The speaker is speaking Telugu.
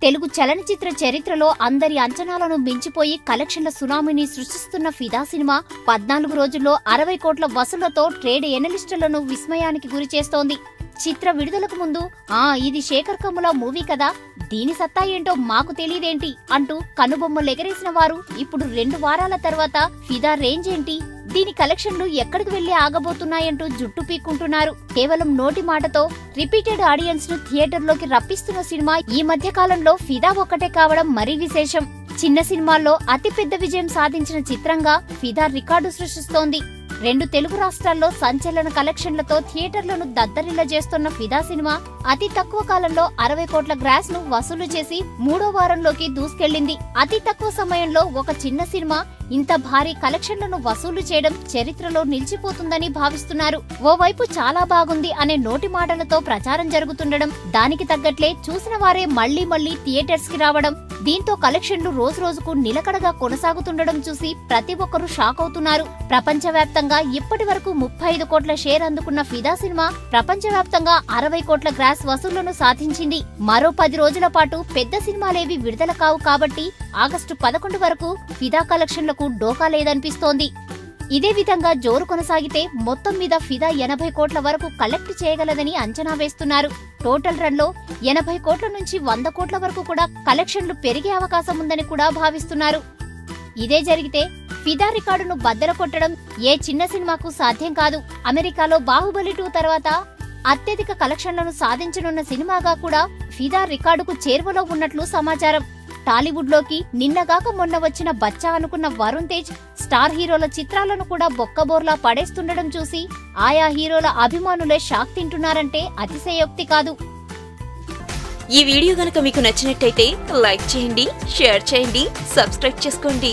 తెలుగు చలనచిత్ర చరిత్రలో అందరి అంచనాలను మించిపోయి కలెక్షన్ల సునామీని సృష్టిస్తున్న ఫిదా సినిమా 14 రోజుల్లో 60 కోట్ల వసూళ్లతో ట్రేడ్ ఎనలిస్టులను విస్మయానికి గురిచేస్తోంది. చిత్ర విడుదలకు ముందు ఇది శేఖర్ కమ్ముల మూవీ కదా, దీని సత్తా ఏంటో మాకు తెలియదేంటి అంటూ కనుబొమ్మలెగరేసిన వారు ఇప్పుడు 2 వారాల తర్వాత ఫిదా రేంజ్ ఏంటి, దీని కలెక్షన్లు ఎక్కడికి వెళ్లి ఆగబోతున్నాయంటూ జుట్టు పీక్కుంటున్నారు. కేవలం నోటి మాటతో రిపీటెడ్ ఆడియన్స్ ను థియేటర్లోకి రప్పిస్తున్న సినిమా ఈ మధ్య కాలంలో ఫిదా ఒక్కటే కావడం మరీ విశేషం. చిన్న సినిమాల్లో అతిపెద్ద విజయం సాధించిన చిత్రంగా ఫిదా రికార్డు సృష్టిస్తోంది. 2 తెలుగు రాష్ట్రాల్లో సంచలన కలెక్షన్లతో థియేటర్లను దద్దరిల్ల చేస్తున్న ఫిదా సినిమా అతి తక్కువ కాలంలో 60 కోట్ల గ్రాస్ ను వసూలు చేసి 3వ వారంలోకి దూసుకెళ్లింది. అతి తక్కువ సమయంలో ఒక చిన్న సినిమా ఇంత భారీ కలెక్షన్లను వసూలు చేయడం చరిత్రలో నిలిచిపోతుందని భావిస్తున్నారు. ఓవైపు చాలా బాగుంది అనే నోటి మాటలతో ప్రచారం జరుగుతుండడం, దానికి తగ్గట్లే చూసిన వారే మళ్లీ మళ్లీ థియేటర్స్ కి రావడం, దీంతో కలెక్షన్లు రోజు రోజుకు నిలకడగా కొనసాగుతుండడం చూసి ప్రతి ఒక్కరూ షాక్ అవుతున్నారు. ప్రపంచవ్యాప్తంగా ఇప్పటి వరకు 35 కోట్ల షేర్ అందుకున్న ఫిదా సినిమా ప్రపంచవ్యాప్తంగా 60 కోట్ల గ్రాస్ వసూళ్లను సాధించింది. మరో 10 రోజుల పాటు పెద్ద సినిమాలేవి విడుదల కావు కాబట్టి ఆగస్టు 11 వరకు ఫిదా కలెక్షన్లకు డోకా లేదనిపిస్తోంది. ఇదే విధంగా జోరు కొనసాగితే మొత్తం మీద ఫిదా 80 కోట్ల వరకు కలెక్ట్ చేయగలదని అంచనా వేస్తున్నారు. టోటల్ రన్ లో 80 కోట్ల నుంచి 100 కోట్ల వరకు కూడా కలెక్షన్లు పెరిగే అవకాశం ఉందని కూడా భావిస్తున్నారు. ఇదే జరిగితే ఫిదా రికార్డును బద్దలు కొట్టడం ఏ చిన్న సినిమాకు సాధ్యం కాదు. అమెరికాలో బాహుబలి 2 తర్వాత అత్యధిక కలెక్షన్లను సాధించనున్న సినిమాగా కూడా ఫిదా రికార్డుకు చేరువలో ఉన్నట్లు సమాచారం. టాలీవుడ్ లోకి నిన్నగాక మొన్న వచ్చిన బచ్చా అనుకున్న వరుణ్ తేజ్ స్టార్ హీరోల చిత్రాలను కూడా బొక్కబోర్లా పడేస్తుండడం చూసి ఆయా హీరోల అభిమానులే షాక్ తింటున్నారంటే అతిశయోక్తి కాదు. ఈ వీడియో గనుక మీకు నచ్చినట్టయితే లైక్ చేయండి, షేర్ చేయండి, సబ్స్క్రైబ్ చేసుకోండి.